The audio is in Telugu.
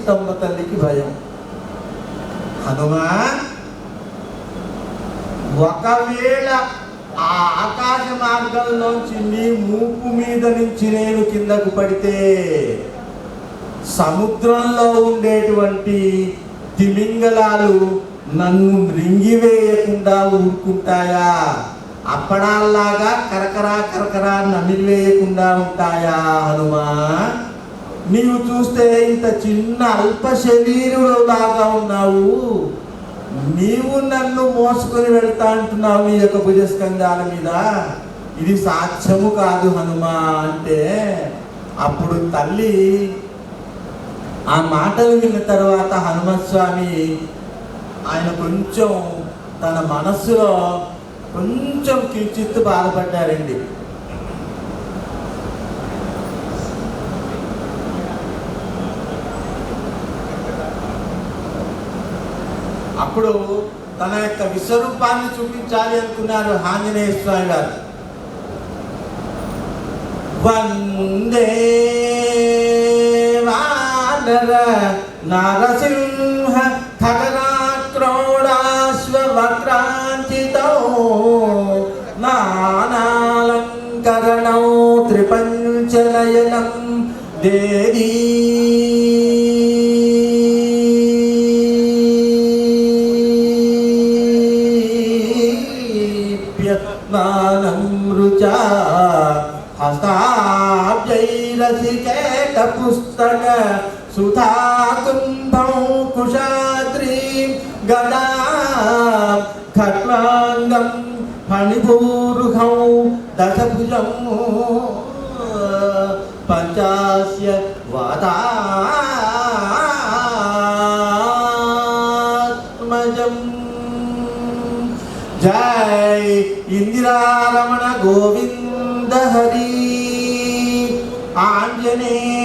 సీతమ్మ తల్లికి భయం. హనుమా, ఒకవేళ ఆ ఆకాశ మార్గంలోంచి నీ మూపు మీద నుంచి నేను కిందకు పడితే సముద్రంలో ఉండేటువంటి తిమింగలాలు నన్ను మృంగివేయకుండా ఊరుకుంటాయా? అప్పడాల్లాగా కరకరా కరకరా నమిలివేయకుండా ఉంటాయా? హనుమా, నీవు చూస్తే ఇంత చిన్న అల్ప శరీరుడు లాగా ఉన్నావు, నీవు నన్ను మోసుకొని వెళ్తా అంటున్నావు నీ యొక్క భుజస్కంధాల మీద, ఇది సాధ్యము కాదు హనుమా అంటే, అప్పుడు తల్లి ఆ మాటలు విన్న తర్వాత హనుమస్వామి ఆయన కొంచెం తన మనస్సులో కొంచెం కించిత్తు బాధపడ్డారండి. అప్పుడు తన యొక్క విశ్వరూపాన్ని చూపించాలి అనుకున్నారు ఆంజనేయ స్వామి గారు. వందే వానర నరసింహ ఖగనాక్రోడాశ్వవక్రాంచితో నానాలంకరణౌ త్రిపంచనయనం దేవీ రుచా హస్తాబ్జైరసికేట పుస్తక సుధా కుంభౌ కుశాద్రీం గదా ఖట్వాంగం ఫణిభూరుహౌ దశభుజం పంచాస్య వాదాత్మజం. జై ఇందిరారమణ గోవింద హరి ఆంజనేయ